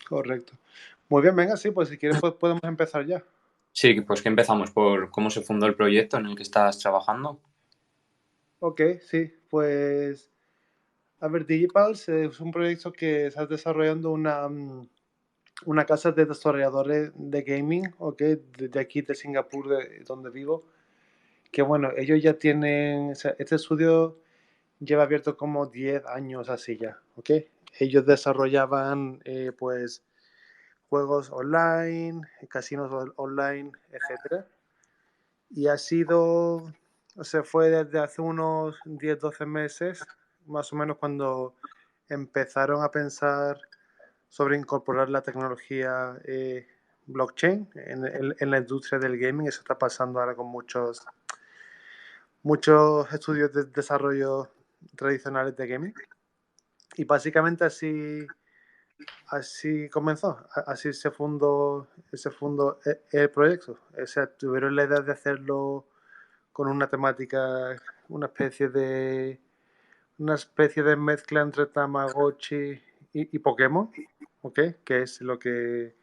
Correcto. Muy bien, venga, sí, pues si quieres pues podemos empezar ya. Sí, pues que empezamos por cómo se fundó el proyecto en el que estás trabajando. Ok, sí, pues a ver, Digipals es un proyecto que está desarrollando una casa de desarrolladores de gaming, ok, de aquí de Singapur, de donde vivo, que bueno, ellos ya tienen, o sea, este estudio lleva abierto como 10 años así ya, ok. Ellos desarrollaban pues juegos online, casinos online, etcétera. Y ha sido, se fue desde hace unos 10 12 meses, más o menos cuando empezaron a pensar sobre incorporar la tecnología blockchain en la industria del gaming. Eso está pasando ahora con muchos estudios de desarrollo tradicionales de gaming. Y básicamente así comenzó, así se fundó el proyecto. O sea, tuvieron la idea de hacerlo con una temática, una especie de, una especie de mezcla entre Tamagotchi y Pokémon, ¿ok? Que es lo que,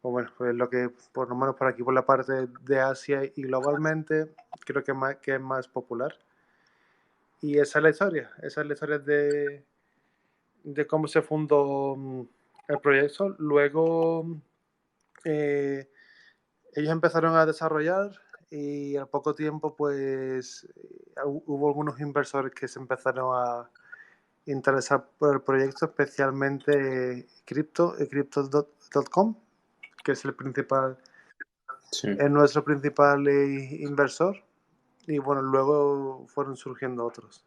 o bueno, pues lo que por lo menos por aquí, por la parte de Asia y globalmente, creo que es más popular. Y esa es la historia, esa es la historia de cómo se fundó el proyecto. Luego eh, ellos empezaron a desarrollar y al poco tiempo pues hubo algunos inversores que se empezaron a interesar por el proyecto, especialmente Crypto.com, que Sí. es nuestro principal inversor. Y bueno, luego fueron surgiendo otros.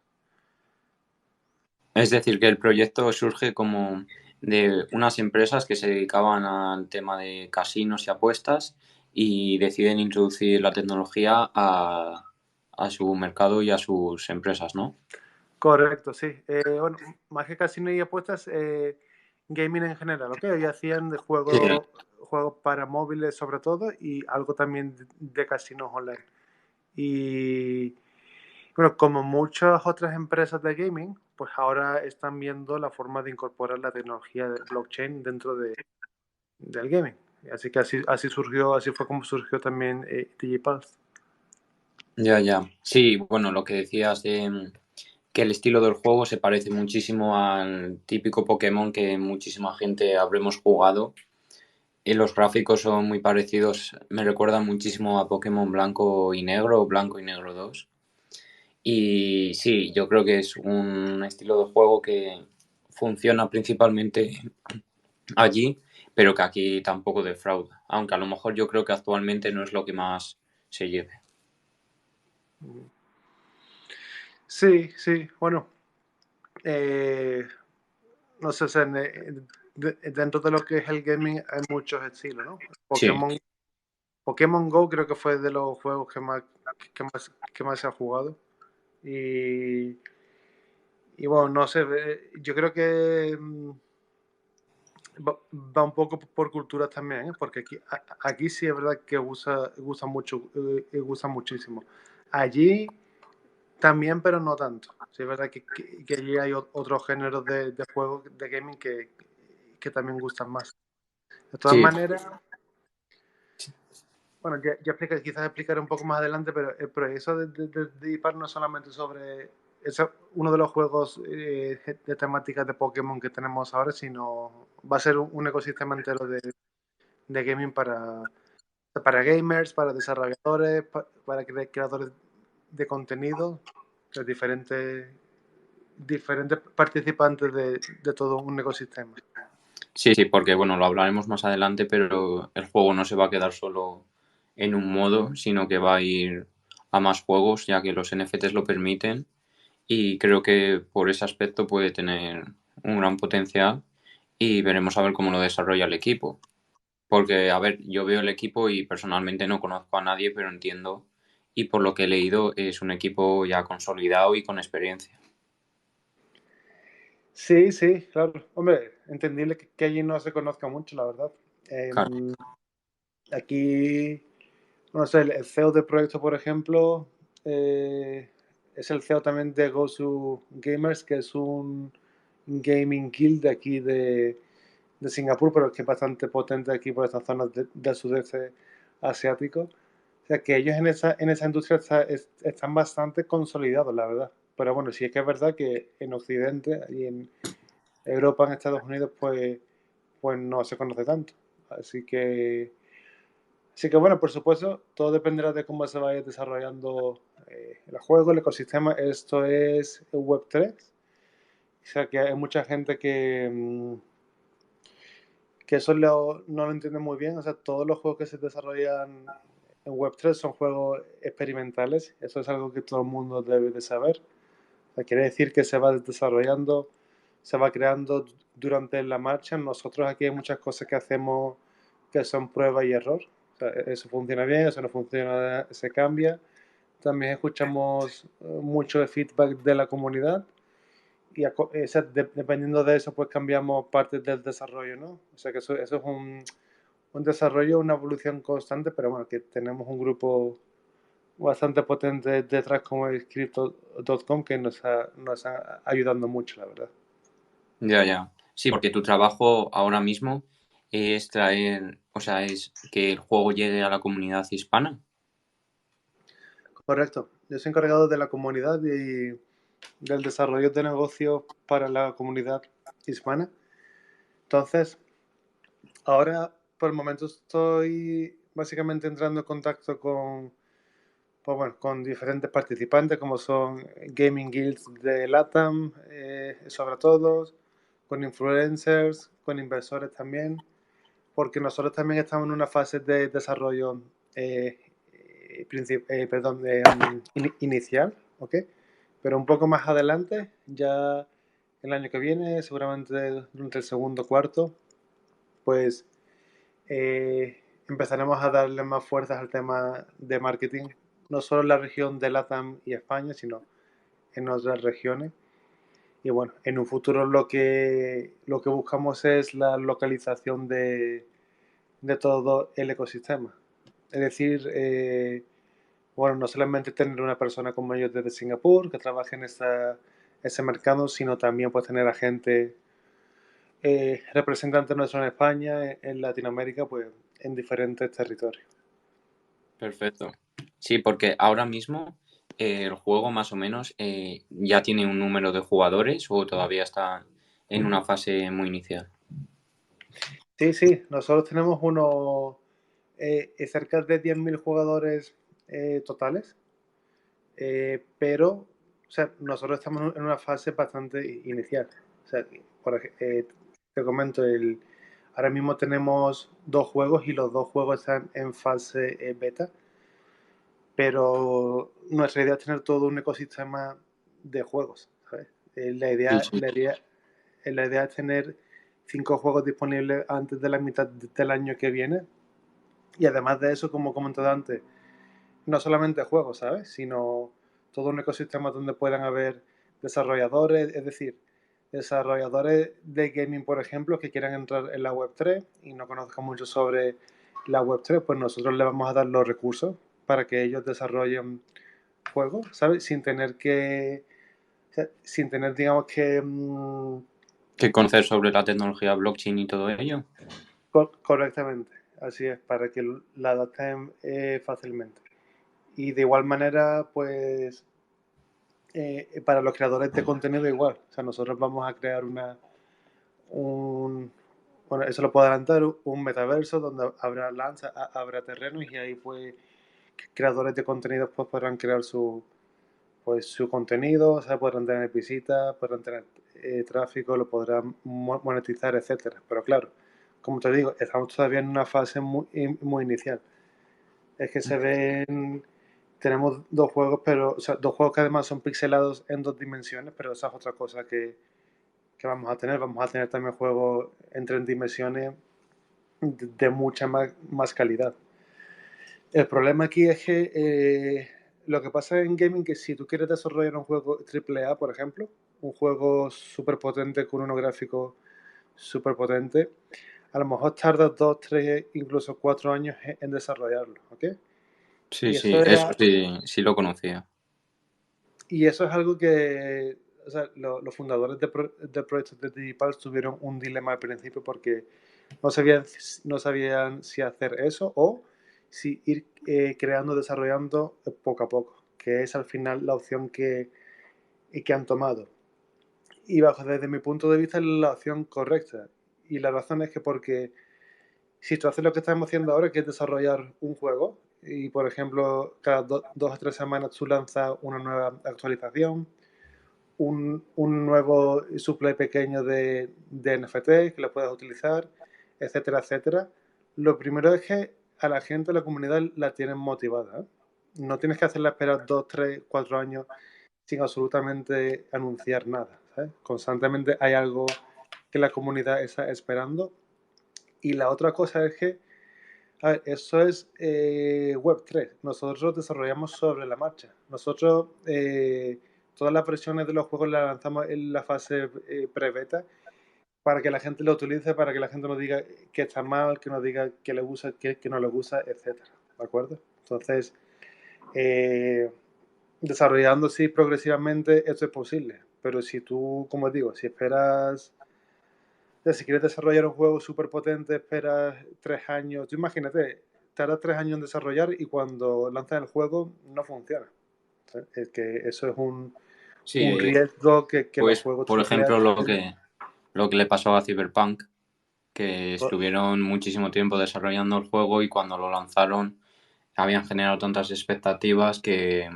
Es decir, que el proyecto surge como de unas empresas que se dedicaban al tema de casinos y apuestas y deciden introducir la tecnología a su mercado y a sus empresas, ¿no? Correcto, sí. Bueno, más que casino y apuestas, gaming en general, ¿ok? Ellos hacían de Sí. juegos para móviles sobre todo y algo también de casinos online. Y bueno, como muchas otras empresas de gaming, pues ahora están viendo la forma de incorporar la tecnología de blockchain dentro del gaming. Así que así surgió, así fue como surgió también DigiPulse. Ya, ya. Sí, bueno, lo que decías de que el estilo del juego se parece muchísimo al típico Pokémon que muchísima gente habremos jugado. Y los gráficos son muy parecidos, me recuerdan muchísimo a Pokémon Blanco y Negro o Blanco y Negro 2. Y sí, yo creo que es un estilo de juego que funciona principalmente allí, pero que aquí tampoco defrauda. Aunque a lo mejor yo creo que actualmente no es lo que más se lleve. Sí, sí, bueno, eh, no sé, o sea, dentro de lo que es el gaming hay muchos estilos, ¿no? Sí, Pokémon Go creo que fue de los juegos que más se ha jugado. Y, y bueno, no sé, yo creo que va un poco por culturas también, ¿eh? Porque aquí sí es verdad que gusta mucho, gusta muchísimo. Allí también, pero no tanto. Sí es verdad que allí hay otros géneros de juegos de gaming que también gustan más. De todas sí, maneras, bueno, quizás explicaré un poco más adelante, pero el proyecto de Deep no es solamente sobre es uno de los juegos de temáticas de Pokémon que tenemos ahora, sino va a ser un ecosistema entero de gaming para gamers, para desarrolladores, para creadores de contenido, de diferentes participantes de todo un ecosistema. sí, sí, porque bueno, lo hablaremos más adelante, pero el juego no se va a quedar solo en un modo, sino que va a ir a más juegos, ya que los NFTs lo permiten. Y creo que por ese aspecto puede tener un gran potencial y veremos a ver cómo lo desarrolla el equipo. Porque, a ver, yo veo el equipo y personalmente no conozco a nadie, pero entiendo y por lo que he leído es un equipo ya consolidado y con experiencia. Sí, sí, claro. Hombre, entendible que allí no se conozca mucho, la verdad. Claro. Aquí, no sé, el CEO del proyecto, por ejemplo, es el CEO también de Gosu Gamers, que es un gaming guild de aquí de de Singapur, pero es que es bastante potente aquí por estas zonas del sudeste asiático. O sea, que ellos en esa industria están bastante consolidados, la verdad. Pero bueno, sí es que es verdad que en Occidente y en Europa, en Estados Unidos, pues no se conoce tanto. Así que, así que bueno, por supuesto, todo dependerá de cómo se vaya desarrollando el juego, el ecosistema. Esto es Web3. O sea, que hay mucha gente que eso no lo entiende muy bien. O sea, todos los juegos que se desarrollan en Web3 son juegos experimentales. Eso es algo que todo el mundo debe de saber. O sea, quiere decir que se va desarrollando, se va creando durante la marcha. Nosotros aquí hay muchas cosas que hacemos que son prueba y error. O sea, eso funciona bien, eso no funciona, se cambia. También escuchamos mucho de feedback de la comunidad y dependiendo de eso, pues cambiamos partes del desarrollo, ¿no? O sea que eso es un desarrollo, una evolución constante, pero bueno, que tenemos un grupo bastante potente detrás como es Crypto.com que nos ha ayudando mucho, la verdad. Ya, ya. Sí, porque tu trabajo ahora mismo es traer, o sea, es que el juego llegue a la comunidad hispana. Correcto. Yo soy encargado de la comunidad y del desarrollo de negocios para la comunidad hispana. Entonces, ahora por el momento estoy básicamente entrando en contacto pues bueno, con diferentes participantes como son gaming guilds de LATAM, sobre todo, con influencers, con inversores también, porque nosotros también estamos en una fase de desarrollo perdón, inicial, ¿ok? Pero un poco más adelante, ya el año que viene, seguramente durante el segundo cuarto, pues empezaremos a darle más fuerzas al tema de marketing, no solo en la región de LATAM y España, sino en otras regiones. Y bueno, en un futuro lo que buscamos es la localización de todo el ecosistema. Es decir, bueno, no solamente tener una persona como ellos desde Singapur que trabaje en ese mercado, sino también pues tener a gente representantes nuestros en España, en Latinoamérica, pues en diferentes territorios. Perfecto. Sí, porque ahora mismo el juego más o menos ya tiene un número de jugadores o todavía está en una fase muy inicial. Sí, sí, nosotros tenemos cerca de 10.000 jugadores totales, pero o sea, nosotros estamos en una fase bastante inicial. O sea, te comento, ahora mismo tenemos dos juegos y los dos juegos están en fase beta, pero nuestra idea es tener todo un ecosistema de juegos, ¿sabes? Sí, sí. La idea es tener 5 juegos disponibles antes de la mitad del año que viene. Y además de eso, como comentado antes, no solamente juegos, ¿sabes? Sino todo un ecosistema donde puedan haber desarrolladores, es decir, desarrolladores de gaming, por ejemplo, que quieran entrar en la Web3 y no conozcan mucho sobre la Web3, pues nosotros les vamos a dar los recursos para que ellos desarrollen juegos, ¿sabes? O sea, sin tener, digamos que ¿Qué conocer sobre la tecnología blockchain y todo ello? correctamente. Así es, para que la adapten fácilmente. Y de igual manera, pues para los creadores de contenido igual. O sea, nosotros vamos a crear un, bueno, eso lo puedo adelantar, un metaverso donde habrá lanza, habrá terrenos y ahí pues creadores de contenido pues podrán crear su contenido, o sea, podrán tener visitas, podrán tener tráfico, lo podrán monetizar, etcétera. Pero claro, como te digo, estamos todavía en una fase muy inicial. Es que tenemos dos juegos, pero, o sea, dos juegos que además son pixelados en 2 dimensiones, pero esa es otra cosa que vamos a tener. Vamos a tener también juegos en 3 dimensiones de mucha más calidad. El problema aquí es que lo que pasa en gaming que si tú quieres desarrollar un juego AAA, por ejemplo, un juego súper potente con unos gráficos súper potentes, a lo mejor tardas 2, 3, incluso 4 años en desarrollarlo, ¿ok? Sí, Y sí, eso eso era, sí, sí lo conocía. y eso es algo que o sea, los fundadores del proyecto de Digipulse tuvieron un dilema al principio porque no sabían si hacer eso o si ir creando, desarrollando poco a poco, que es al final la opción que han tomado. Y desde mi punto de vista es la opción correcta. Y la razón es que porque si tú haces lo que estamos haciendo ahora, que es desarrollar un juego, y por ejemplo, cada 2 o 3 semanas tú lanzas una nueva actualización, un nuevo supply pequeño de NFT que lo puedas utilizar, etcétera, etcétera. Lo primero es que a la gente, a la comunidad, la tienen motivada. ¿Eh? No tienes que hacerla esperar 2, 3, 4 años sin absolutamente anunciar nada. ¿Sabes? Constantemente hay algo que la comunidad está esperando. Y la otra cosa es que, a ver, eso es Web3. Nosotros desarrollamos sobre la marcha. Nosotros todas las versiones de los juegos las lanzamos en la fase pre-beta para que la gente lo utilice, para que la gente nos diga que está mal, que nos diga que le gusta, que no le gusta, etcétera. ¿De acuerdo? Entonces, eh, desarrollando así progresivamente, esto es posible. Pero si tú, como digo, si esperas, si quieres desarrollar un juego súper potente, esperas 3 años, tú imagínate, tardas 3 años en desarrollar y cuando lanzas el juego no funciona. Es que eso es Sí, un riesgo que los pues juegos por AAA ejemplo tienen. lo que le pasó a Cyberpunk, que estuvieron muchísimo tiempo desarrollando el juego y cuando lo lanzaron habían generado tantas expectativas que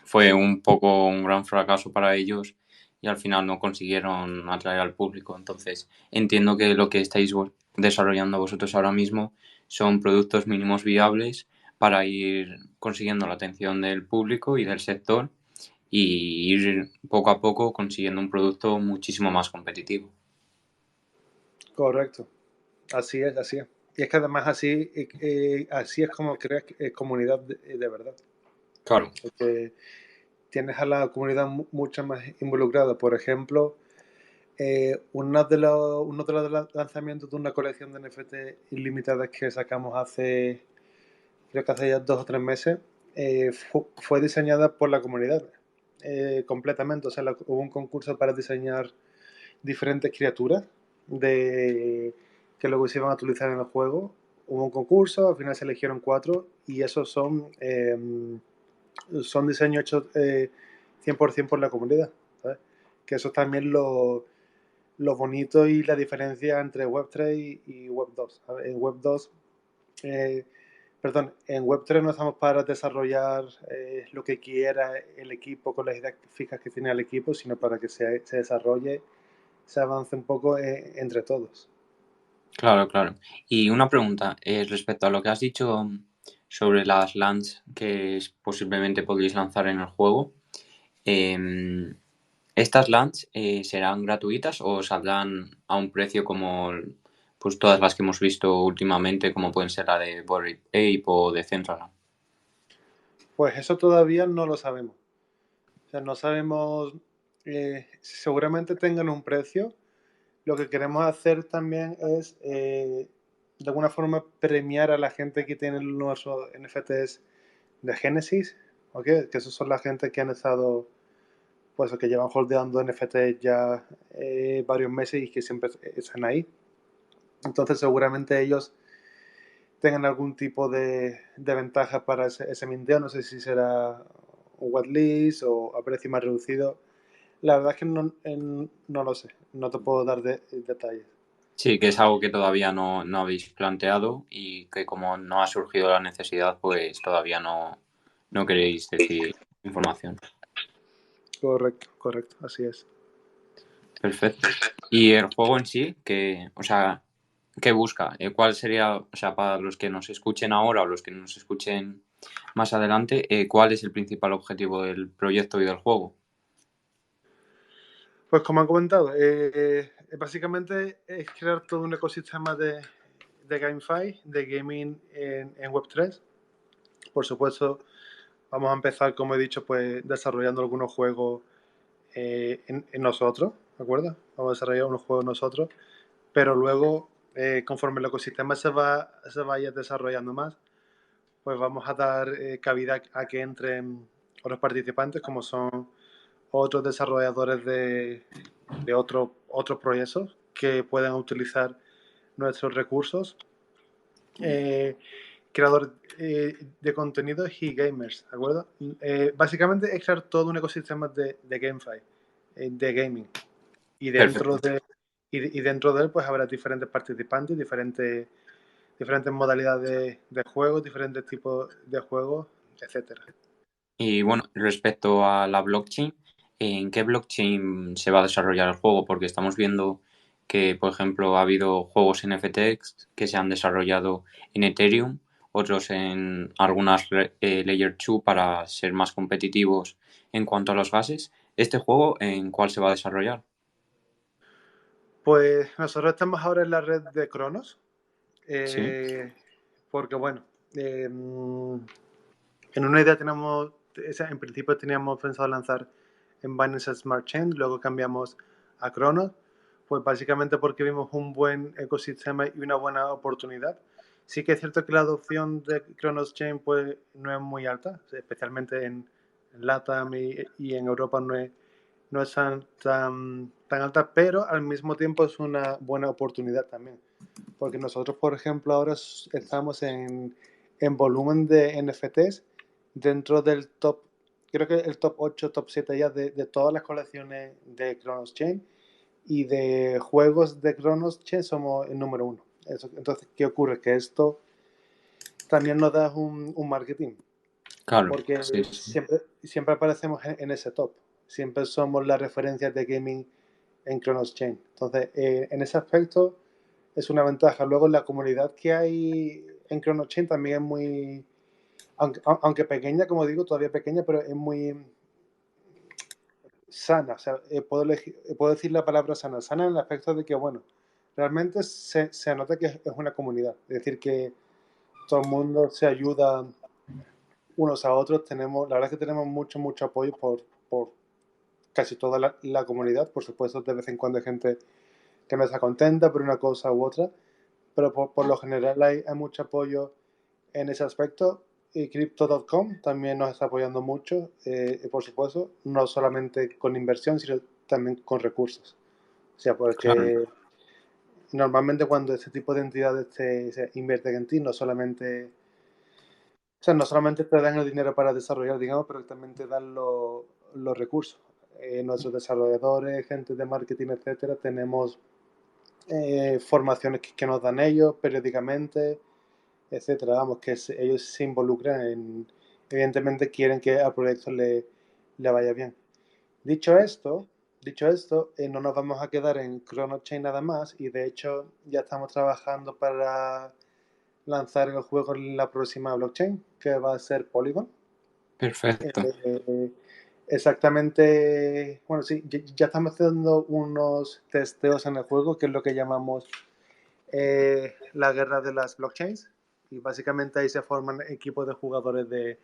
fue un poco un gran fracaso para ellos y al final no consiguieron atraer al público. Entonces, entiendo que lo que estáis desarrollando vosotros ahora mismo son productos mínimos viables para ir consiguiendo la atención del público y del sector y ir poco a poco consiguiendo un producto muchísimo más competitivo. Correcto. Así es, así es. Y es que además así es como creas comunidad de verdad. Claro. Porque tienes a la comunidad mucho más involucrada. Por ejemplo, uno de los lanzamientos de una colección de NFT ilimitadas que sacamos creo que hace ya 2 o 3 meses, fue diseñada por la comunidad completamente. O sea, hubo un concurso para diseñar diferentes criaturas que luego se iban a utilizar en el juego. Hubo un concurso, al final se eligieron 4 y esos son diseños hechos 100% por la comunidad. ¿Sabes? Que eso es también lo bonito y la diferencia entre Web3 y Web2. ¿Sabes? Eh, en Web3 no estamos para desarrollar lo que quiera el equipo con las ideas fijas que tiene el equipo, sino para que se desarrolle, se avance un poco entre todos. Claro, claro. Y una pregunta respecto a lo que has dicho sobre las LANs que posiblemente podéis lanzar en el juego. em, ¿Estas LANs serán gratuitas o saldrán a un precio como pues todas las que hemos visto últimamente, como pueden ser la de Bored Ape o de Central? Pues eso todavía no lo sabemos. O sea, no sabemos, seguramente tengan un precio. Lo que queremos hacer también es, de alguna forma, premiar a la gente que tiene nuestros NFTs de Genesis, ¿ok? Que esos son la gente que han estado, pues, que llevan holdeando NFTs ya varios meses y que siempre están ahí. Entonces, seguramente ellos tengan algún tipo de ventaja para ese minteo. No sé si será un whitelist o a precio más reducido. La verdad es que no lo sé, no te puedo dar detalles. Sí, que es algo que todavía no habéis planteado y que como no ha surgido la necesidad, pues todavía no queréis decir información. Correcto, correcto, así es. Perfecto. Y el juego en sí, o sea, ¿qué busca? ¿Cuál sería, o sea, para los que nos escuchen ahora o los que nos escuchen más adelante, cuál es el principal objetivo del proyecto y del juego? Pues como han comentado, básicamente es crear todo un ecosistema de GameFi, de gaming en Web3. Por supuesto, vamos a empezar, como he dicho, pues desarrollando algunos juegos en nosotros, ¿de acuerdo? Vamos a desarrollar unos juegos nosotros, pero luego, conforme el ecosistema se vaya desarrollando más, pues vamos a dar cabida a que entren otros participantes, como son otros desarrolladores de otros proyectos que puedan utilizar nuestros recursos, creadores de contenidos y gamers, ¿de acuerdo? Básicamente es crear todo un ecosistema de GameFi, de gaming. Y dentro Perfecto. de, y dentro de él pues habrá diferentes participantes, diferentes modalidades de juegos, diferentes tipos de juegos, etcétera. Y bueno, respecto a la blockchain, ¿en qué blockchain se va a desarrollar el juego? Porque estamos viendo que, por ejemplo, ha habido juegos NFTs que se han desarrollado en Ethereum, otros en algunas Layer 2 para ser más competitivos en cuanto a los gases. ¿Este juego en cuál se va a desarrollar? Pues nosotros estamos ahora en la red de Cronos, Sí, porque bueno, en una idea tenemos, en principio teníamos pensado lanzar en Binance Smart Chain, luego cambiamos a Cronos, pues básicamente porque vimos un buen ecosistema y una buena oportunidad. Sí que es cierto que la adopción de Cronos Chain pues no es muy alta, especialmente en LATAM y en Europa no es tan alta, pero al mismo tiempo es una buena oportunidad también. Porque nosotros, por ejemplo, ahora estamos en volumen de NFTs dentro del top, creo que el top 8 top 7 ya de todas las colecciones de Chronos Chain, y de juegos de Chronos Chain somos el número uno. Entonces, ¿qué ocurre? Que esto también nos da un marketing, claro, porque sí, sí. siempre aparecemos en ese top. Siempre somos la referencia de gaming en Chronos Chain. Entonces, en ese aspecto es una ventaja. Luego, la comunidad que hay en Chronos Chain también es muy, aunque pequeña, como digo, todavía pequeña, pero es muy sana. O sea, puedo decir la palabra sana. Sana en el aspecto de que, bueno, realmente se nota que es una comunidad. Es decir, que todo el mundo se ayuda unos a otros. La verdad es que tenemos mucho apoyo por casi toda la comunidad. Por supuesto, de vez en cuando hay gente que no está contenta por una cosa u otra, pero por lo general hay mucho apoyo en ese aspecto. Y Crypto.com también nos está apoyando mucho, por supuesto, no solamente con inversión, sino también con recursos. O sea, Claro, porque normalmente cuando este tipo de entidades se invierten en ti, no solamente te dan el dinero para desarrollar, digamos, pero también te dan los recursos. Nuestros desarrolladores, gente de marketing, etcétera, tenemos formaciones que nos dan ellos periódicamente, etcétera. Vamos, que ellos se involucran evidentemente quieren que al proyecto le vaya bien. Dicho esto, no nos vamos a quedar en ChronoChain nada más, y de hecho ya estamos trabajando para lanzar el juego en la próxima blockchain, que va a ser Polygon. perfecto. Eh, Exactamente, bueno, sí, ya estamos haciendo unos testeos en el juego, que es lo que llamamos la guerra de las blockchains, y básicamente ahí se forman equipos de jugadores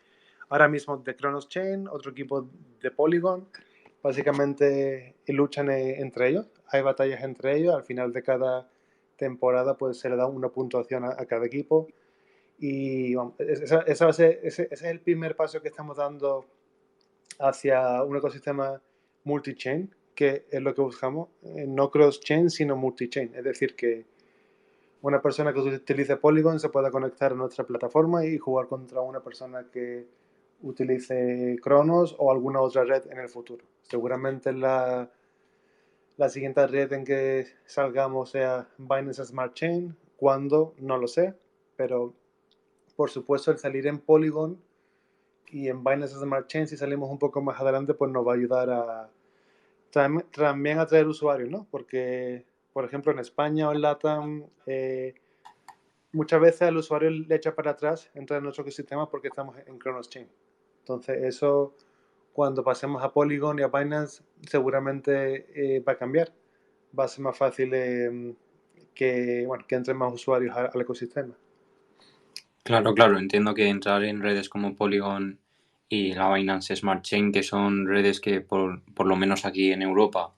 ahora mismo de Chronos Chain, otro equipo de Polygon, básicamente luchan entre ellos, hay batallas entre ellos, al final de cada temporada pues se le da una puntuación a cada equipo, y vamos, ese es el primer paso que estamos dando hacia un ecosistema multi-chain, que es lo que buscamos, no cross-chain, sino multi-chain, es decir, que una persona que utilice Polygon se pueda conectar a nuestra plataforma y jugar contra una persona que utilice Cronos o alguna otra red en el futuro. Seguramente la siguiente red en que salgamos sea Binance Smart Chain. ¿Cuándo? No lo sé, pero por supuesto el salir en Polygon y en Binance Smart Chain, si salimos un poco más adelante, pues nos va a ayudar a también atraer usuarios, ¿no? Porque, por ejemplo, en España o en LATAM, muchas veces el usuario le echa para atrás, entra en nuestro ecosistema porque estamos en Chronos Chain. Entonces, eso, cuando pasemos a Polygon y a Binance, seguramente va a cambiar. Va a ser más fácil que entren más usuarios al ecosistema. Claro, claro, entiendo que entrar en redes como Polygon y la Binance Smart Chain, que son redes que por lo menos aquí en Europa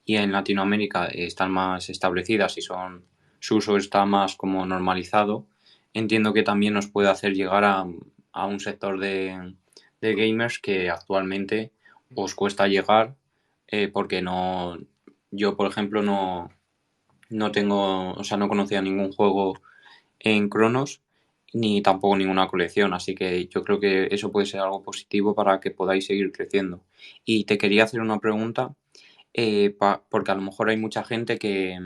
y en Latinoamérica están más establecidas y su uso está más como normalizado, entiendo que también nos puede hacer llegar a un sector de gamers que actualmente os cuesta llegar porque no, yo por ejemplo no tengo, o sea, no conocía ningún juego en Cronos ni tampoco ninguna colección, así que yo creo que eso puede ser algo positivo para que podáis seguir creciendo. Y te quería hacer una pregunta, porque a lo mejor hay mucha gente que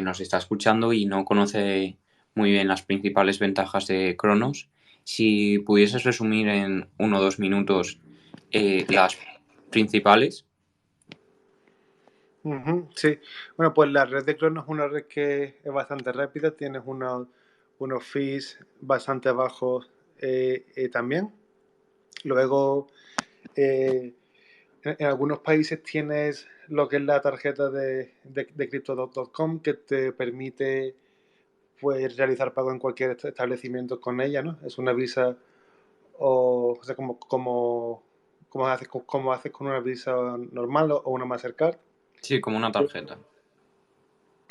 nos está escuchando y no conoce muy bien las principales ventajas de Cronos. Si pudieses resumir en 1 o 2 minutos las principales. Sí, bueno, pues la red de Chrome es una red que es bastante rápida, tienes unos fees bastante bajos también. Luego, eh, en algunos países tienes lo que es la tarjeta de Crypto.com que te permite pues, realizar pago en cualquier establecimiento con ella, ¿no? Es una Visa o sea, como haces con una Visa normal o una Mastercard. Sí, como una tarjeta.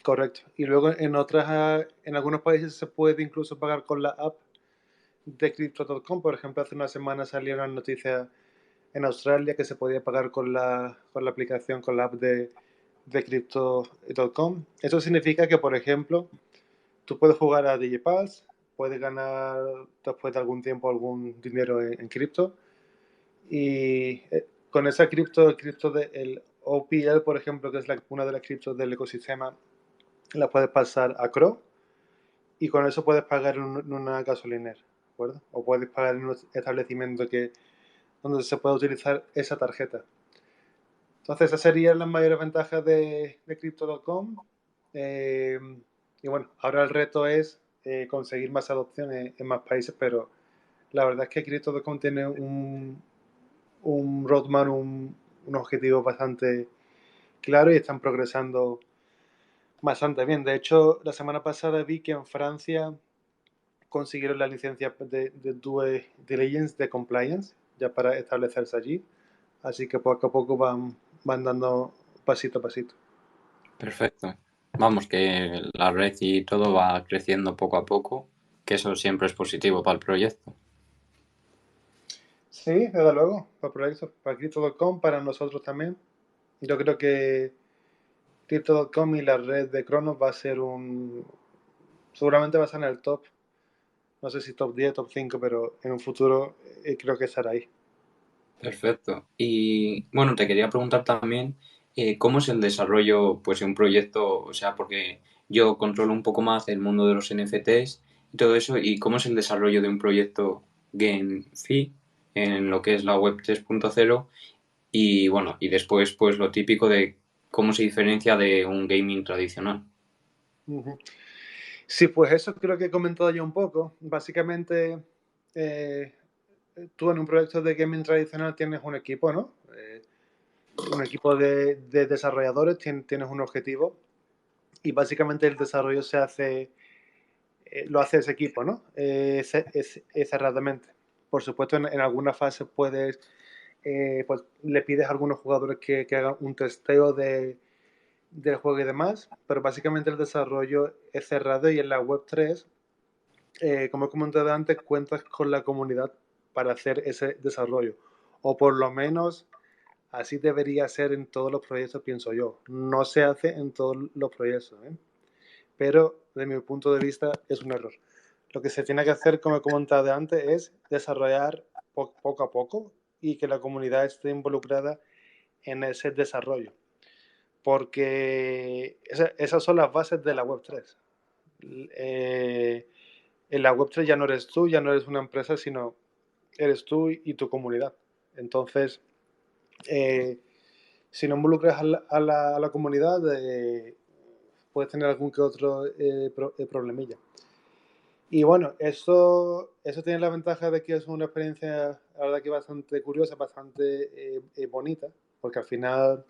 Correcto. Y luego en algunos países se puede incluso pagar con la app de Crypto.com. Por ejemplo, hace una semana salió una noticia en Australia que se podía pagar con la aplicación, con la app de Crypto.com. Eso significa que, por ejemplo, tú puedes jugar a DigiPass, puedes ganar después de algún tiempo algún dinero en cripto. Y con esa cripto el OPL, por ejemplo, que es una de las criptos del ecosistema, la puedes pasar a CRO y con eso puedes pagar en una gasolinera, ¿de acuerdo? O puedes pagar en un establecimiento donde se pueda utilizar esa tarjeta. Entonces, esas serían las mayores ventajas de Crypto.com. Eh, y bueno, ahora el reto es conseguir más adopción en más países, pero la verdad es que Crypto.com tiene un roadmap, un objetivo bastante claro y están progresando bastante bien. De hecho, la semana pasada vi que en Francia consiguieron la licencia de Due Diligence de Compliance ya para establecerse allí. Así que poco a poco van dando pasito a pasito. Perfecto. Vamos, que la red y todo va creciendo poco a poco, que eso siempre es positivo para el proyecto. Sí, desde luego, para proyectos, para Crypto.com, para nosotros también. Yo creo que Crypto.com y la red de Cronos va a ser seguramente va a estar en el top, no sé si top 10 top 5 pero en un futuro creo que estará ahí. Perfecto. Y bueno, te quería preguntar también cómo es el desarrollo pues, de un proyecto, o sea, porque yo controlo un poco más el mundo de los NFTs y todo eso, y cómo es el desarrollo de un proyecto GameFi en lo que es la web 3.0 y bueno, y después pues lo típico de cómo se diferencia de un gaming tradicional. Ujú. Sí, pues eso creo que he comentado yo un poco. Básicamente, eh, tú en un proyecto de gaming tradicional tienes un equipo, ¿no? Un equipo de desarrolladores, tienes un objetivo y básicamente el desarrollo lo hace ese equipo, ¿no? Cerradamente. Por supuesto, en alguna fase pues le pides a algunos jugadores que hagan un testeo del juego y demás, pero básicamente el desarrollo es cerrado y en la Web3, como he comentado antes, cuentas con la comunidad para hacer ese desarrollo. O por lo menos así debería ser en todos los proyectos, pienso yo. No se hace en todos los proyectos, ¿eh? Pero desde mi punto de vista es un error. Lo que se tiene que hacer, como he comentado antes, es desarrollar poco a poco y que la comunidad esté involucrada en ese desarrollo. Porque esas son las bases de la Web3. En la Web3 ya no eres tú, ya no eres una empresa, sino eres tú y tu comunidad. Entonces, eh, si no involucras a la comunidad, puedes tener algún que otro problemilla. Y bueno, eso tiene la ventaja de que es una experiencia, la verdad que bastante curiosa, bastante bonita, porque al final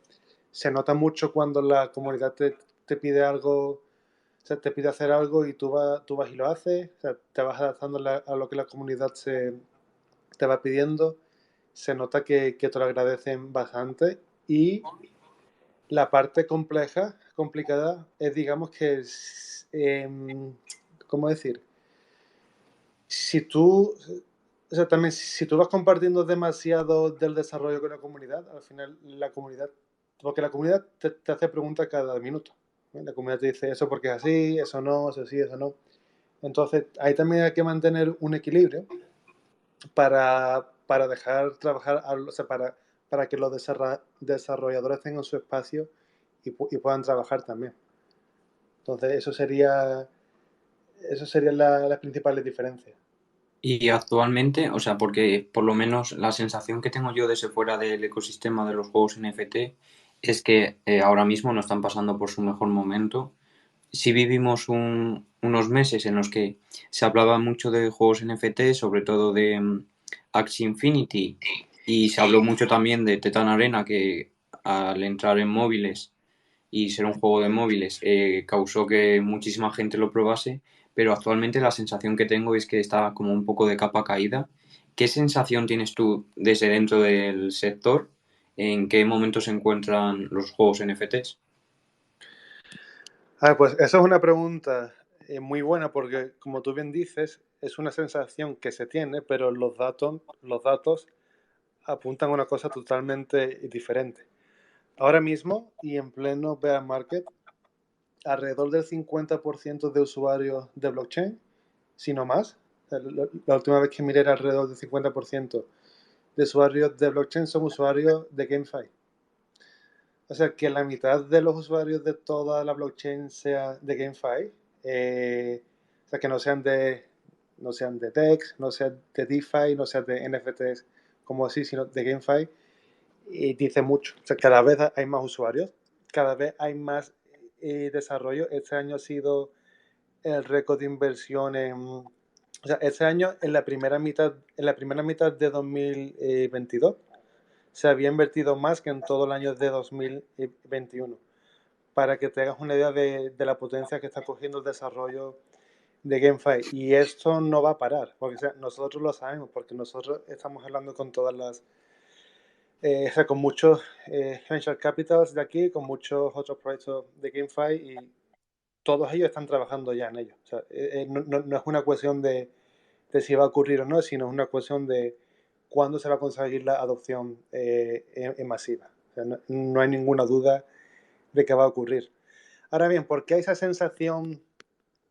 se nota mucho cuando la comunidad te pide algo, o sea, te pide hacer algo y tú vas y lo haces, o sea, te vas adaptando a lo que la comunidad te va pidiendo, se nota que te lo agradecen bastante y la parte complicada es, digamos que, ¿cómo decir? Si tú, o sea, también si tú vas compartiendo demasiado del desarrollo con la comunidad, al final la comunidad porque la comunidad te hace preguntas cada minuto. La comunidad te dice eso porque es así, eso no, eso sí, eso no. Entonces, ahí también hay que mantener un equilibrio para dejar trabajar, o sea, para que los desarrolladores tengan su espacio y puedan trabajar también. Entonces, eso serían las principales diferencias. Y actualmente, o sea, porque por lo menos la sensación que tengo yo desde fuera del ecosistema de los juegos NFT es que ahora mismo no están pasando por su mejor momento. Sí vivimos unos meses en los que se hablaba mucho de juegos NFT, sobre todo de Axie Infinity, y se habló mucho también de Tetan Arena, que al entrar en móviles y ser un juego de móviles causó que muchísima gente lo probase, pero actualmente la sensación que tengo es que está como un poco de capa caída. ¿Qué sensación tienes tú desde dentro del sector? ¿En qué momento se encuentran los juegos NFTs? Pues esa es una pregunta muy buena porque, como tú bien dices, es una sensación que se tiene, pero los datos apuntan a una cosa totalmente diferente. Ahora mismo, y en pleno bear market, alrededor del 50% de usuarios de blockchain, si no más, la última vez que miré era alrededor del 50% de usuarios de blockchain son usuarios de GameFi. O sea, que la mitad de los usuarios de toda la blockchain sea de GameFi, o sea, que no sean de DEX, no sean de DeFi, no sean de NFTs como así, sino de GameFi, y dice mucho. O sea, cada vez hay más usuarios, cada vez hay más desarrollo. Este año ha sido el récord de inversión o sea, este año en la primera mitad de 2022 se había invertido más que en todo el año de 2021. Para que te hagas una idea de la potencia que está cogiendo el desarrollo de GameFi. Y esto no va a parar, porque o sea, nosotros lo sabemos, porque nosotros estamos hablando con todas o sea, con muchos venture capitals de aquí, con muchos otros proyectos de GameFi, y todos ellos están trabajando ya en ello. O sea, no es una cuestión de si va a ocurrir o no, sino es una cuestión de cuándo se va a conseguir la adopción en masiva. O sea, no hay ninguna duda de que va a ocurrir. Ahora bien, ¿por qué hay esa sensación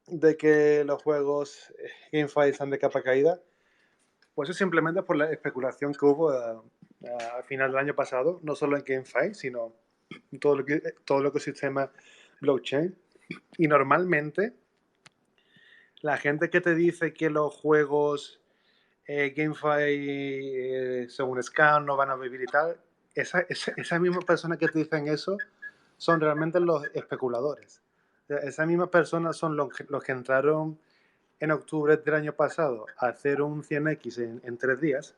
de que los juegos GameFi están de capa caída? Pues es simplemente por la especulación que hubo a final del año pasado, no solo en GameFi, sino en todo el ecosistema blockchain. Y normalmente la gente que te dice que los juegos GameFi son un scam, no van a vivir y tal, esa misma persona que te dicen eso son realmente los especuladores. O sea, esas mismas personas son los que entraron en octubre del año pasado a hacer un 100x en 3 días,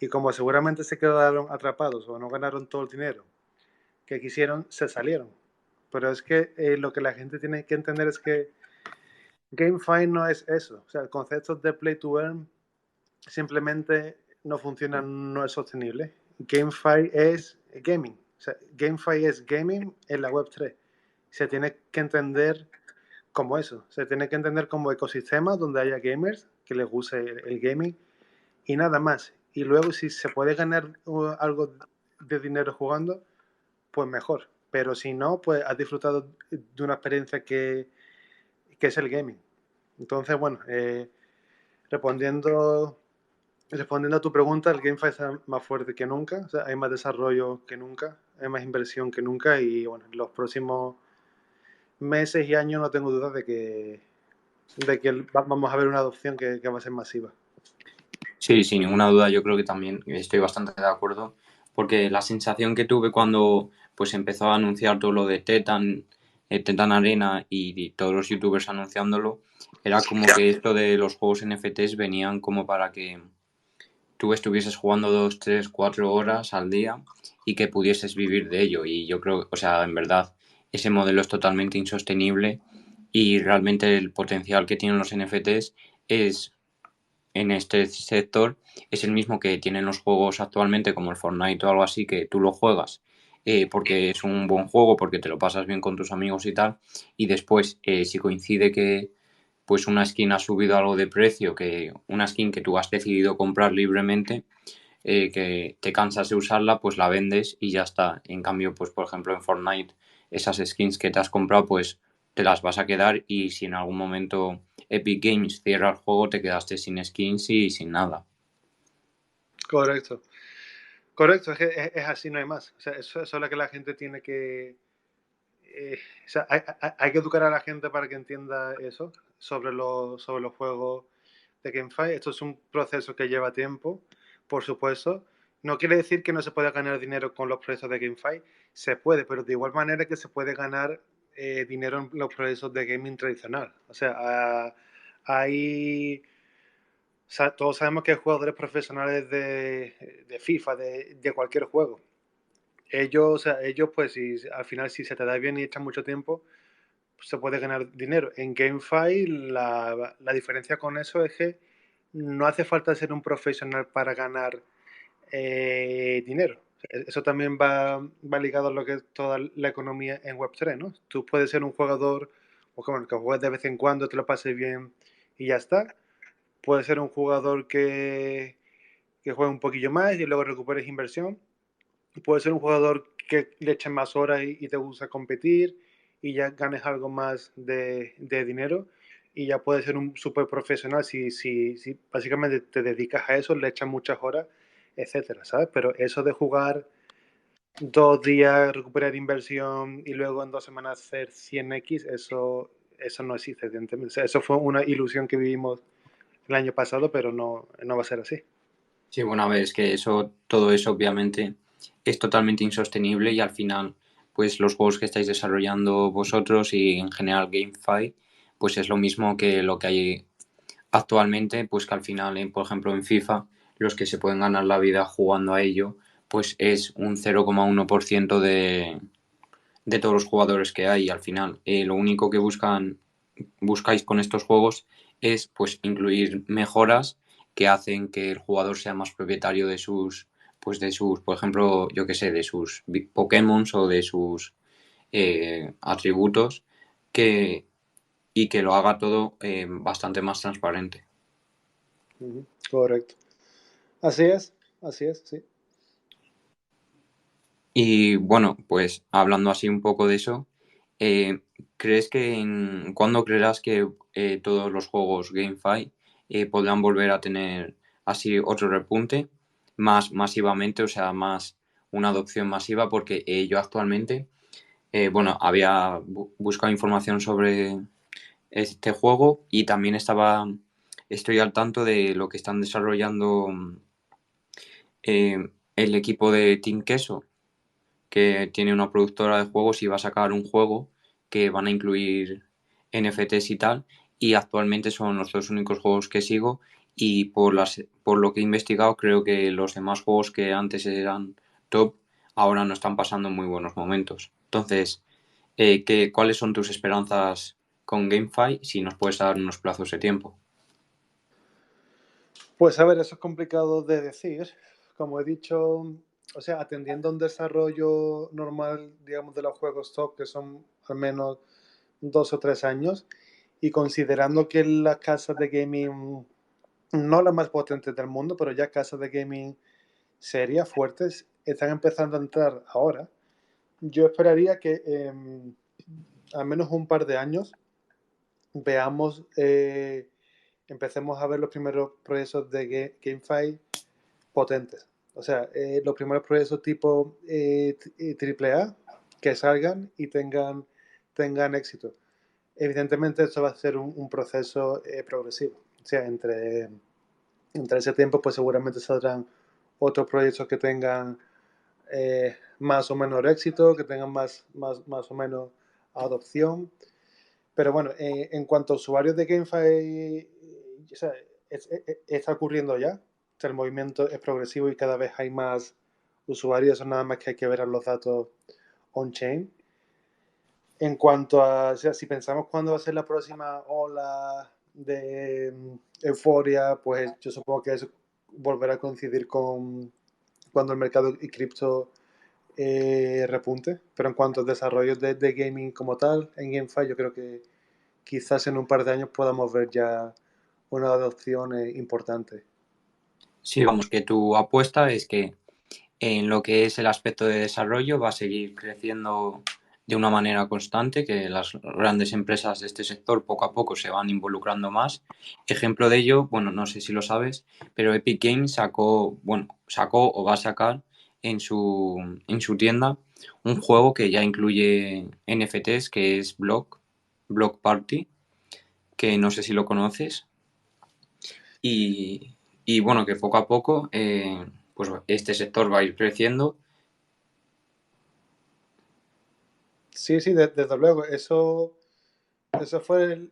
y como seguramente se quedaron atrapados o no ganaron todo el dinero que quisieron, se salieron. Pero es que lo que la gente tiene que entender es que GameFi no es eso. O sea, el concepto de play to earn simplemente no funciona, no es sostenible. GameFi es gaming. O sea, GameFi es gaming en la Web3. Se tiene que entender como eso. Se tiene que entender como ecosistema donde haya gamers que les guste el gaming y nada más. Y luego, si se puede ganar algo de dinero jugando, pues mejor. Pero si no, pues has disfrutado de una experiencia que es el gaming. Entonces, bueno, respondiendo Respondiendo a tu pregunta, el GameFi está más fuerte que nunca, o sea, hay más desarrollo que nunca, hay más inversión que nunca, y bueno, en los próximos meses y años no tengo dudas de que vamos a ver una adopción que va a ser masiva. Sí, sin ninguna duda, yo creo que también estoy bastante de acuerdo, porque la sensación que tuve cuando pues empezó a anunciar todo lo de Tetan, Tetan Arena y todos los youtubers anunciándolo, era como que esto de los juegos NFTs venían como para que tú estuvieses jugando 2, 3, 4 horas al día y que pudieses vivir de ello. Y yo creo, o sea, en verdad, ese modelo es totalmente insostenible y realmente el potencial que tienen los NFTs es en este sector es el mismo que tienen los juegos actualmente como el Fortnite o algo así, que tú lo juegas porque es un buen juego, porque te lo pasas bien con tus amigos y tal, y después si coincide que pues una skin ha subido algo de precio, que una skin que tú has decidido comprar libremente, que te cansas de usarla, pues la vendes y ya está. En cambio, pues por ejemplo en Fortnite, esas skins que te has comprado, pues te las vas a quedar y si en algún momento Epic Games cierra el juego, te quedaste sin skins y sin nada. Correcto. Correcto, es que es así, no hay más. O sea, eso es lo que la gente tiene que... o sea, hay que educar a la gente para que entienda eso sobre los juegos de GameFi. Esto es un proceso que lleva tiempo, por supuesto. No quiere decir que no se pueda ganar dinero con los proyectos de GameFi. Se puede, pero de igual manera que se puede ganar dinero en los proyectos de gaming tradicional. O sea, hay... O sea, todos sabemos que hay jugadores profesionales de FIFA, de cualquier juego. Ellos, o sea, ellos pues si, al final si se te da bien y echas mucho tiempo, pues, se puede ganar dinero. En GameFi la diferencia con eso es que no hace falta ser un profesional para ganar dinero. Eso también va ligado a lo que es toda la economía en Web3, ¿no? Tú puedes ser un jugador, o que, bueno, que juegues de vez en cuando, te lo pases bien y ya está. Puedes ser un jugador que juegue un poquillo más y luego recuperes inversión. Puede ser un jugador que le eche más horas y te gusta competir y ya ganes algo más de dinero. Y ya puede ser un súper profesional si básicamente te dedicas a eso, le echas muchas horas, etcétera, ¿sabes? Pero eso de jugar 2 días, recuperar inversión y luego en 2 semanas hacer 100x, eso no existe, evidentemente. O sea, eso fue una ilusión que vivimos el año pasado, pero no va a ser así. Sí, bueno, a ver, es que eso, todo eso obviamente es totalmente insostenible y al final, pues los juegos que estáis desarrollando vosotros y en general GameFi, pues es lo mismo que lo que hay actualmente, pues que al final, por ejemplo, en FIFA, los que se pueden ganar la vida jugando a ello, pues es un 0,1% de todos los jugadores que hay. Y al final, lo único que buscáis con estos juegos es pues incluir mejoras que hacen que el jugador sea más propietario de sus, por ejemplo, yo que sé, de sus Pokémon o de sus atributos que, y que lo haga todo bastante más transparente. Correcto. Así es, sí. Y bueno, pues hablando así un poco de eso, eh, ¿crees que cuándo creerás que todos los juegos GameFi podrán volver a tener así otro repunte más masivamente, o sea, más una adopción masiva? Porque yo actualmente, bueno, había buscado información sobre este juego y también estoy al tanto de lo que están desarrollando el equipo de Team Queso que tiene una productora de juegos y va a sacar un juego que van a incluir NFTs y tal, y actualmente son los dos únicos juegos que sigo y por lo que he investigado creo que los demás juegos que antes eran top ahora no están pasando muy buenos momentos. Entonces, ¿cuáles son tus esperanzas con GameFi si nos puedes dar unos plazos de tiempo? Pues a ver, eso es complicado de decir. Como he dicho, o sea, atendiendo a un desarrollo normal, digamos, de los juegos top, que son al menos 2 o 3 años, y considerando que las casas de gaming, no las más potentes del mundo, pero ya casas de gaming serias, fuertes, están empezando a entrar ahora, yo esperaría que al menos un par de años veamos, empecemos a ver los primeros proyectos de GameFi potentes. O sea, los primeros proyectos tipo AAA que salgan y tengan éxito. Evidentemente, esto va a ser un proceso progresivo. O sea, entre ese tiempo, pues seguramente saldrán otros proyectos que tengan más o menos éxito, que tengan más o menos adopción. Pero bueno, en cuanto a usuarios de GameFi, o sea, está ocurriendo ya. O sea, el movimiento es progresivo y cada vez hay más usuarios. Eso nada más que hay que ver a los datos on-chain. En cuanto a, o sea, si pensamos cuándo va a ser la próxima ola de euforia, pues yo supongo que eso volverá a coincidir con cuando el mercado y cripto repunte. Pero en cuanto a desarrollos de gaming como tal, en GameFi, yo creo que quizás en un par de años podamos ver ya una adopción importante. Sí, vamos, que tu apuesta es que en lo que es el aspecto de desarrollo va a seguir creciendo de una manera constante, que las grandes empresas de este sector poco a poco se van involucrando más. Ejemplo de ello, bueno, no sé si lo sabes, pero Epic Games sacó o va a sacar en su tienda un juego que ya incluye NFTs, que es Block Party, que no sé si lo conoces. Y bueno, que poco a poco pues este sector va a ir creciendo. Sí, sí, desde luego. Eso fue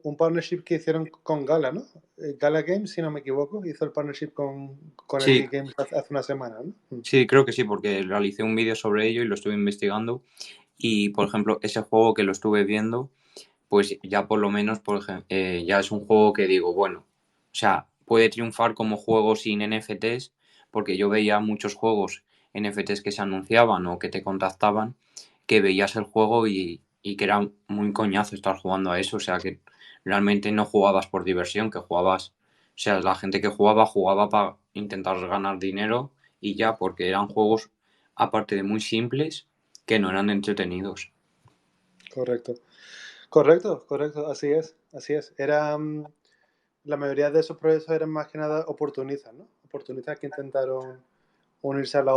un partnership que hicieron con Gala, ¿no? Gala Games, si no me equivoco, hizo el partnership con Sí, Epic Games hace una semana, ¿no? sí, creo que sí, porque realicé un vídeo sobre ello y lo estuve investigando. Y, por ejemplo, ese juego que lo estuve viendo, pues ya por lo menos ya es un juego que digo, bueno, o sea, puede triunfar como juego sin NFTs, porque yo veía muchos juegos NFTs que se anunciaban o que te contactaban, que veías el juego y que era muy coñazo estar jugando a eso, o sea, que realmente no jugabas por diversión, que jugabas, o sea, la gente que jugaba para intentar ganar dinero y ya, porque eran juegos, aparte de muy simples, que no eran entretenidos. Correcto. Correcto, correcto, así es, así es. La mayoría de esos proyectos eran más que nada oportunistas, ¿no? Oportunistas que intentaron unirse a la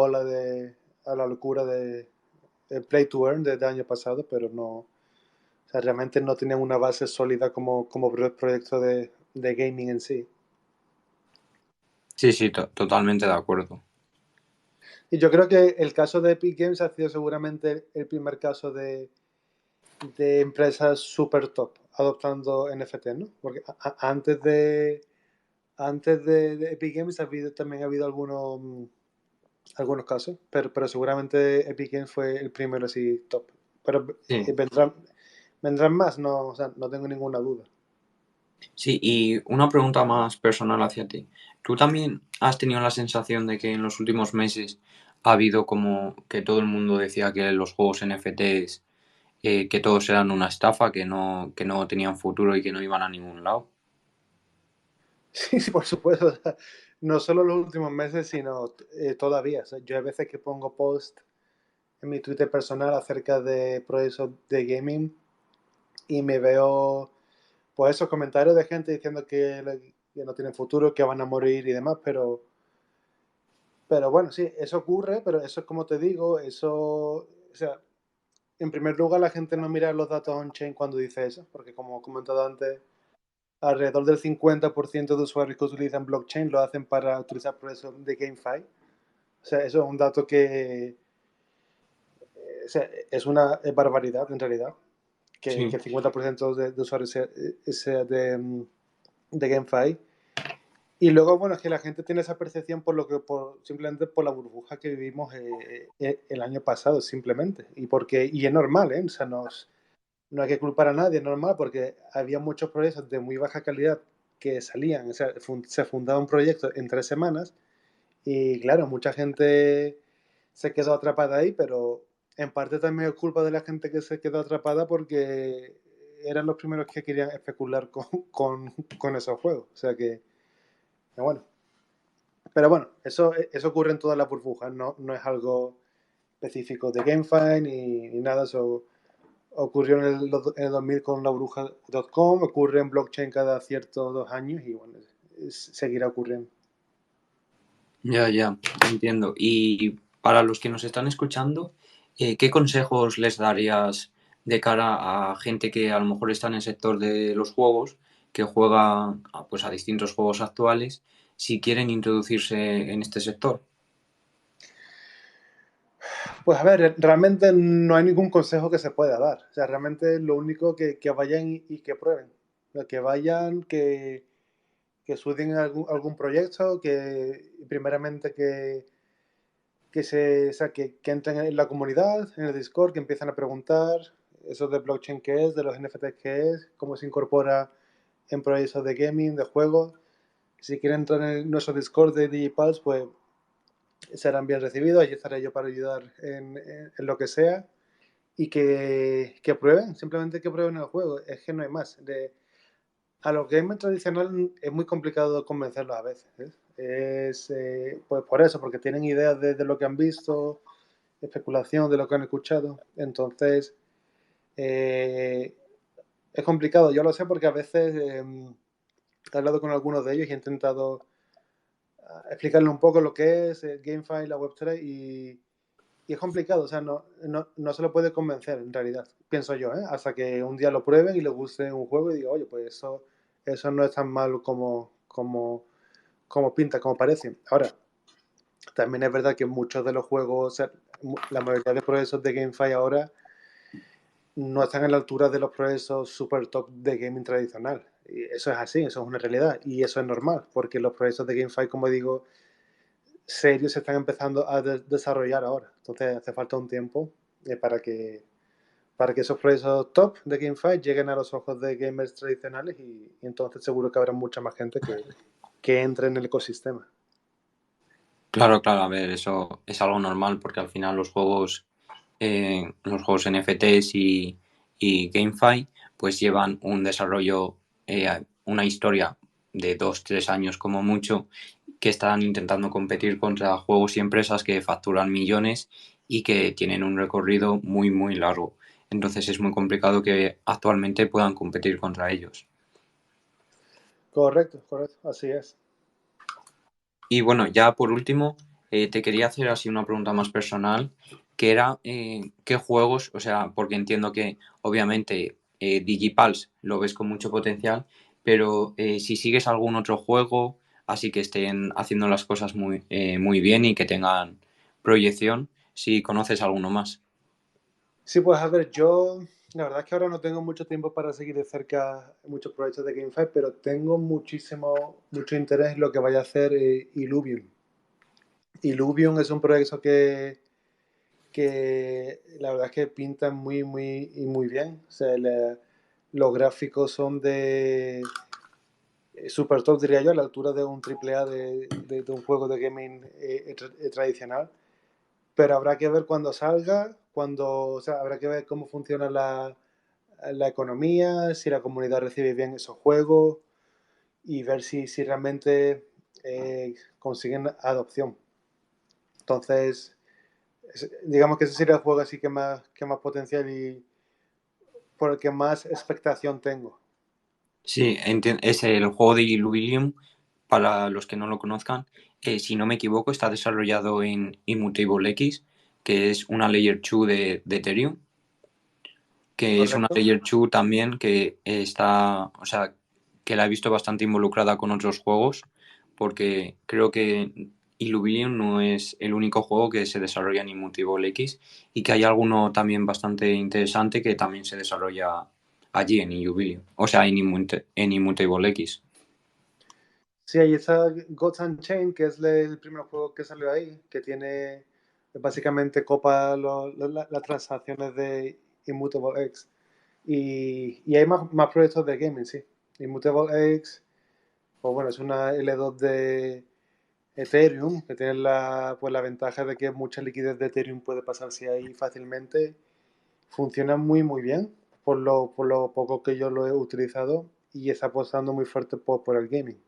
a la locura de Play to Earn desde el año pasado, pero no, o sea, realmente no tenían una base sólida como proyecto de gaming en sí. Sí, sí, totalmente de acuerdo. Y yo creo que el caso de Epic Games ha sido seguramente el primer caso de empresas super top adoptando NFT, ¿no? Porque antes de Epic Games también ha habido algunos casos, pero seguramente Epic Games fue el primero así top. Pero Sí. vendrán más, no, o sea, no tengo ninguna duda. Sí, y una pregunta más personal hacia ti. ¿Tú también has tenido la sensación de que en los últimos meses ha habido como que todo el mundo decía que los juegos NFTs, que todos eran una estafa, que no tenían futuro y que no iban a ningún lado? Sí, sí, por supuesto. O sea, no solo los últimos meses, sino todavía. O sea, yo hay veces que pongo post en mi Twitter personal acerca de proyectos de gaming y me veo pues esos comentarios de gente diciendo que no tienen futuro, que van a morir y demás, pero bueno, sí, eso ocurre, pero eso es como te digo, o sea, en primer lugar la gente no mira los datos on-chain cuando dice eso, porque como he comentado antes, alrededor del 50% de usuarios que utilizan blockchain lo hacen para utilizar procesos de GameFi. O sea, eso es un dato o sea, es una barbaridad en realidad, que Sí. el 50% de usuarios sea de GameFi. Y luego, bueno, es que la gente tiene esa percepción simplemente por la burbuja que vivimos el año pasado, simplemente. Y es normal, ¿eh? O sea, no hay que culpar a nadie, es normal, porque había muchos proyectos de muy baja calidad que salían, o sea, se fundaba un proyecto en 3 semanas y claro, mucha gente se quedó atrapada ahí, pero en parte también es culpa de la gente que se quedó atrapada porque eran los primeros que querían especular con esos juegos. O sea que, bueno, pero bueno, eso ocurre en todas las burbujas, no es algo específico de GameFi ni nada. Eso ocurrió en el 2000 con la bruja.com, ocurre en blockchain cada ciertos 2 años y bueno, seguirá ocurriendo. Ya, ya, entiendo. Y para los que nos están escuchando, ¿qué consejos les darías de cara a gente que a lo mejor está en el sector de los juegos, que juega pues a distintos juegos actuales, si quieren introducirse en este sector? Pues a ver, realmente no hay ningún consejo que se pueda dar. O sea, realmente lo único que vayan y que prueben. O sea, que vayan, que estudien algún proyecto, que primeramente o sea, que entren en la comunidad, en el Discord, que empiezan a preguntar eso de blockchain qué es, de los NFTs qué es, cómo se incorpora en proyectos de gaming, de juegos. Si quieren entrar en nuestro Discord de DigiPulse, pues serán bien recibidos. Allí estaré yo para ayudar en lo que sea. Y que prueben, simplemente que prueben el juego. Es que no hay más. a los gamers tradicionales es muy complicado convencerlos a veces. Pues por eso, porque tienen ideas de lo que han visto, especulación de lo que han escuchado. Entonces, eh, es complicado. Yo lo sé porque a veces he hablado con algunos de ellos y he intentado explicarles un poco lo que es el GameFi, la Web3 y es complicado, o sea, no se lo puede convencer en realidad, pienso yo, ¿eh? Hasta que un día lo prueben y les guste un juego y diga, oye, pues eso no es tan malo como pinta, como parece. Ahora, también es verdad que muchos de los juegos, o sea, la mayoría de procesos de GameFi ahora no están a la altura de los procesos super top de gaming tradicional. Y eso es así, eso es una realidad y eso es normal, porque los procesos de GameFi, como digo, serios se están empezando a desarrollar ahora. Entonces hace falta un tiempo para que esos proyectos top de GameFi lleguen a los ojos de gamers tradicionales y entonces seguro que habrá mucha más gente que entre en el ecosistema. Claro, claro, a ver, eso es algo normal porque al final los juegos NFTs y GameFi pues llevan un desarrollo, una historia de 2, 3 años como mucho, que están intentando competir contra juegos y empresas que facturan millones y que tienen un recorrido muy, muy largo. Entonces es muy complicado que actualmente puedan competir contra ellos. Correcto, correcto, así es. Y bueno, ya por último, te quería hacer así una pregunta más personal, que era qué juegos, o sea, porque entiendo que obviamente Digipulse lo ves con mucho potencial, pero si sigues algún otro juego, así que estén haciendo las cosas muy bien y que tengan proyección, si conoces alguno más. Sí, pues a ver, yo la verdad es que ahora no tengo mucho tiempo para seguir de cerca muchos proyectos de GameFi, pero tengo mucho interés en lo que vaya a hacer Illuvium. Illuvium es un proyecto que la verdad es que pintan muy bien. O sea, los gráficos son de super top, diría yo, a la altura de un triple A de un juego de gaming tradicional. Pero habrá que ver cuando salga, o sea, habrá que ver cómo funciona la economía, si la comunidad recibe bien esos juegos y ver si realmente consiguen adopción. Entonces, digamos que ese sería el juego así que más potencial y por el que más expectación tengo. Sí, es el juego de Illuvium, para los que no lo conozcan, si no me equivoco, está desarrollado en Immutable X, que es una Layer 2 de Ethereum, que es una ¿Correcto? Layer 2 también que está, o sea, que la he visto bastante involucrada con otros juegos, porque creo que Illuvium no es el único juego que se desarrolla en Immutable X y que hay alguno también bastante interesante que también se desarrolla allí en Illuvium, o sea, en Immutable X. Sí, ahí está Gods Unchained, que es el primer juego que salió ahí, que tiene básicamente copa las transacciones de Immutable X. Y hay más proyectos de gaming, sí. Immutable X, pues bueno, es una L2 de Ethereum, que tiene pues la ventaja de que mucha liquidez de Ethereum puede pasarse ahí fácilmente. Funciona muy bien, por lo poco que yo lo he utilizado, y está apostando muy fuerte por el gaming.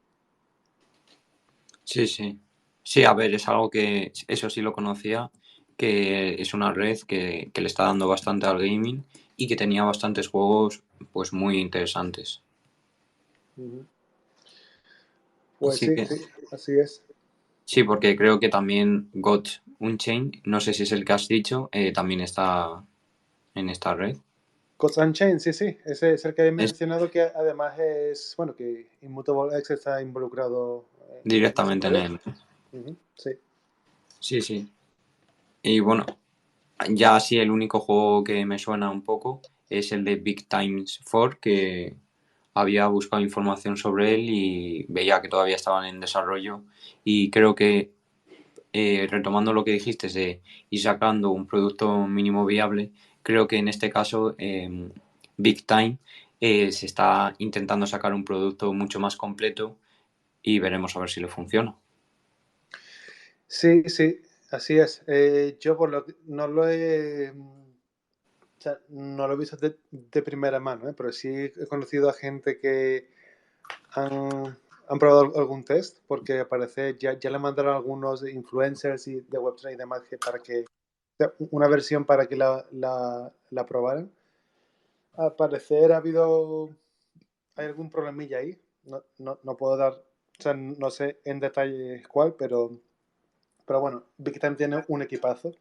Sí, sí. Sí, a ver, es algo que eso sí lo conocía, que es una red que le está dando bastante al gaming y que tenía bastantes juegos pues muy interesantes. Ujú. Pues Así sí, que sí, así es. sí, porque creo que también God Unchained, no sé si es el que has dicho, también está en esta red. Gods Unchained, sí, sí. Ese es el que he Es mencionado que además bueno, que Immutable X está involucrado en ese directamente en proyecto. él. Ujú, sí. Sí, sí. Y bueno, ya sí el único juego que me suena un poco es el de Big Times 4, que había buscado información sobre él y veía que todavía estaban en desarrollo. Y creo que, retomando lo que dijiste de ir sacando un producto mínimo viable, creo que en este caso Big Time se está intentando sacar un producto mucho más completo y veremos a ver si le funciona. Sí, sí, así es. Yo no lo he, o sea, no lo he visto de primera mano, pero sí he conocido a gente ¿Han probado algún test? Porque al parecer ya le mandaron a algunos influencers y de Web3 y demás para que una versión para que la probaran. Al parecer hay algún problemilla ahí. No puedo dar, o sea, no sé en detalle cuál, pero bueno, Big Time tiene un equipazo.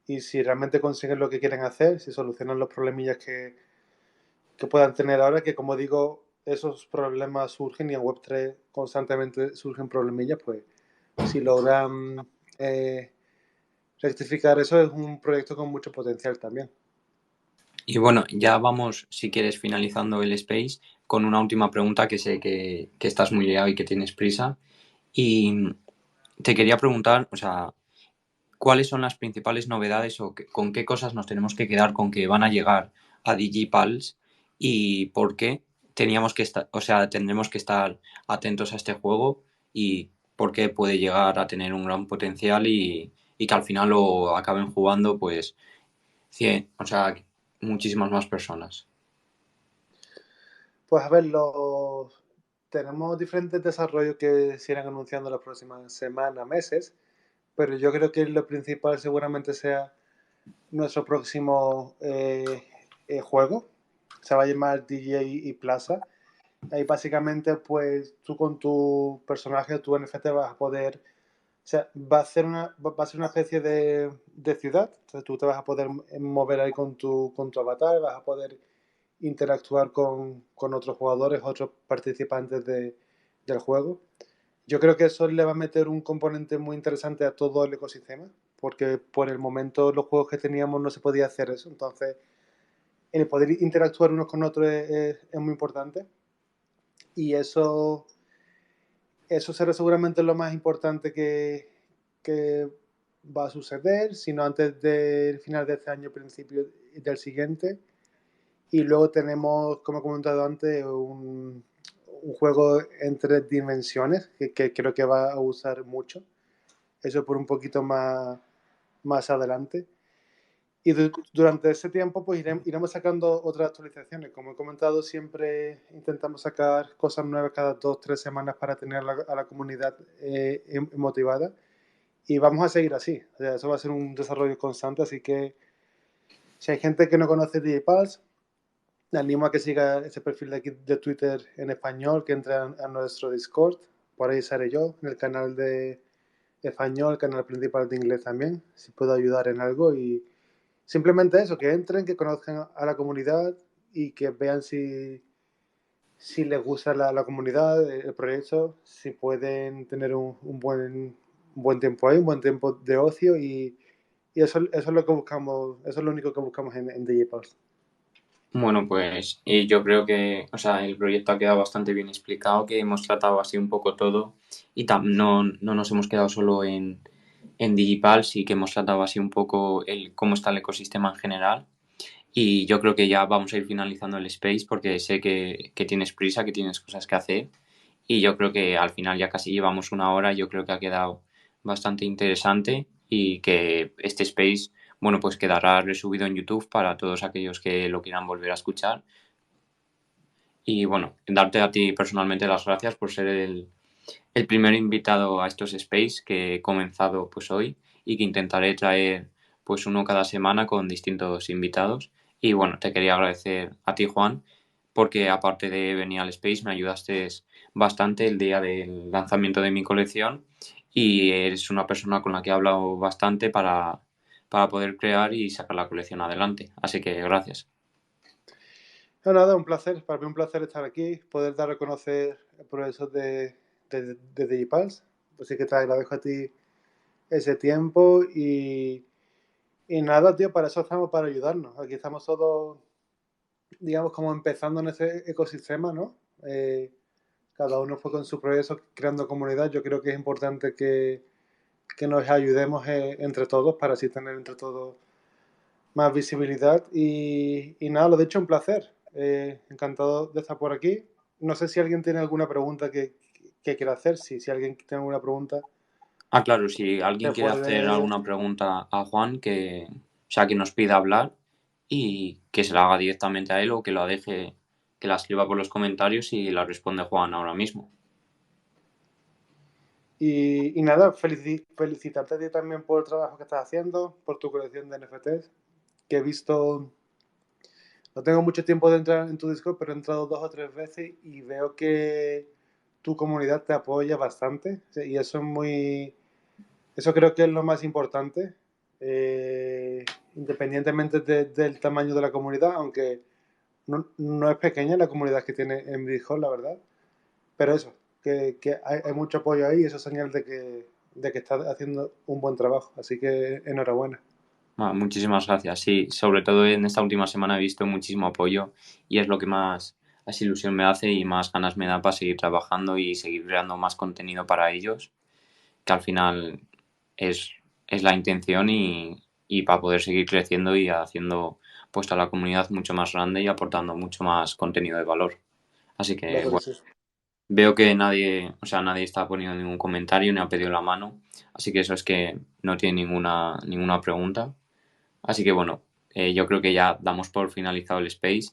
Y si realmente consiguen lo que quieren hacer, si solucionan los problemillas que puedan tener ahora, que como digo, esos problemas surgen y en Web3 constantemente surgen problemillas, pues si logran eh, rectificar eso es un proyecto con mucho potencial también. Y bueno, ya vamos, si quieres, finalizando el space con una última pregunta que sé que estás muy liado y que tienes prisa. Y te quería preguntar, o sea, ¿cuáles son las principales novedades o con qué cosas nos tenemos que quedar con que van a llegar a DigiPulse y por qué teníamos que estar, o sea, tendremos que estar atentos a este juego y por qué puede llegar a tener un gran potencial y que al final lo acaben jugando pues 100, o sea, muchísimas más personas? Pues a ver, tenemos diferentes desarrollos que se irán anunciando las próximas semanas, meses, pero yo creo que lo principal seguramente sea nuestro próximo juego. Se va a llamar DJ y Plaza. Ahí básicamente, pues tú con tu personaje, tu NFT vas a poder, o sea, va a ser una especie de ciudad. Entonces tú te vas a poder mover ahí con tu avatar, vas a poder interactuar con otros jugadores, otros participantes del juego. Yo creo que eso le va a meter un componente muy interesante a todo el ecosistema, porque por el momento los juegos que teníamos no se podía hacer eso. Entonces, el poder interactuar unos con otros es muy importante. Y eso será seguramente lo más importante que va a suceder, si no antes del final de este año, principio del siguiente. Y luego tenemos, como he comentado antes, un juego en 3 dimensiones que creo que va a usar mucho. Eso por un poquito más adelante. Y durante ese tiempo pues iremos sacando otras actualizaciones. Como he comentado, siempre intentamos sacar cosas nuevas cada 2 o 3 semanas para tener a la comunidad motivada. Y vamos a seguir así. O sea, eso va a ser un desarrollo constante. Así que si hay gente que no conoce DigiPulse, le animo a que siga ese perfil de aquí de Twitter en español, que entre a nuestro Discord. Por ahí estaré yo, en el canal de español, canal principal de inglés también, si puedo ayudar en algo. Y simplemente eso, que entren, que conozcan a la comunidad y que vean si les gusta la comunidad, el proyecto, si pueden tener un buen tiempo ahí, un buen tiempo de ocio y eso es lo que buscamos, eso es lo único que buscamos en DigiPulse. Bueno, pues yo creo que, o sea, el proyecto ha quedado bastante bien explicado, que hemos tratado así un poco todo y no nos hemos quedado solo en Digipal, sí que hemos tratado así un poco cómo está el ecosistema en general. Y yo creo que ya vamos a ir finalizando el space porque sé que tienes prisa, que tienes cosas que hacer. Y yo creo que al final ya casi llevamos una hora. Yo creo que ha quedado bastante interesante y que este space, bueno, pues quedará resubido en YouTube para todos aquellos que lo quieran volver a escuchar. Y bueno, darte a ti personalmente las gracias por ser el primer invitado a estos space que he comenzado pues hoy y que intentaré traer pues uno cada semana con distintos invitados. Y bueno, te quería agradecer a ti, Juan, porque aparte de venir al space me ayudaste bastante el día del lanzamiento de mi colección y eres una persona con la que he hablado bastante para poder crear y sacar la colección adelante. Así que gracias. No, nada, un placer, para mí un placer estar aquí, poder dar a conocer el progreso de DigiPulse. Así que te agradezco a ti ese tiempo y nada, tío, para eso estamos, para ayudarnos. Aquí estamos todos, digamos, como empezando en ese ecosistema, ¿no? Cada uno fue con su progreso creando comunidad. Yo creo que es importante que nos ayudemos entre todos para así tener entre todos más visibilidad. Y nada, lo de hecho, un placer. Encantado de estar por aquí. No sé si alguien tiene alguna pregunta que quiera hacer. Si alguien tiene alguna pregunta, Ah, claro, si alguien se quiere hacer puede. alguna pregunta a Juan, o sea, que nos pida hablar y que se la haga directamente a él o que lo deje que la escriba por los comentarios y la responde Juan ahora mismo. Y nada, felicitarte a ti también por el trabajo que estás haciendo, por tu colección de NFTs, que he visto, no tengo mucho tiempo de entrar en tu Discord, pero he entrado 2 o 3 veces y veo que tu comunidad te apoya bastante. Y eso es muy, eso creo que es lo más importante, independientemente del tamaño de la comunidad, aunque no es pequeña la comunidad que tiene en Discord, la verdad. Pero eso, que hay mucho apoyo ahí y eso es señal de que estás haciendo un buen trabajo. Así que enhorabuena. Bueno, muchísimas gracias. Sí, sobre todo en esta última semana he visto muchísimo apoyo y es lo que más ilusión me hace y más ganas me da para seguir trabajando y seguir creando más contenido para ellos, que al final es, es la intención y para poder seguir creciendo y haciendo pues a la comunidad mucho más grande y aportando mucho más contenido de valor. Así que Claro que bueno, sí. veo que nadie, o sea, nadie está poniendo ningún comentario ni ha pedido la mano, así que eso es que no tiene ninguna pregunta. Así que bueno, yo creo que ya damos por finalizado el Space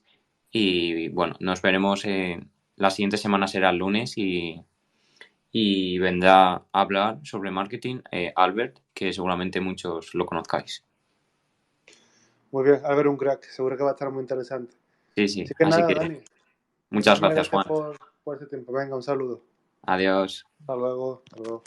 y bueno, nos veremos. La siguiente semana será el lunes y vendrá a hablar sobre marketing Albert, que seguramente muchos lo conozcáis. Muy bien, Albert, un crack. Seguro que va a estar muy interesante. Sí, sí, Así que así nada, que Dani. muchas Muchísimas gracias, gracias Juan. por este tiempo. Venga, un saludo. Adiós. Hasta luego. Hasta luego.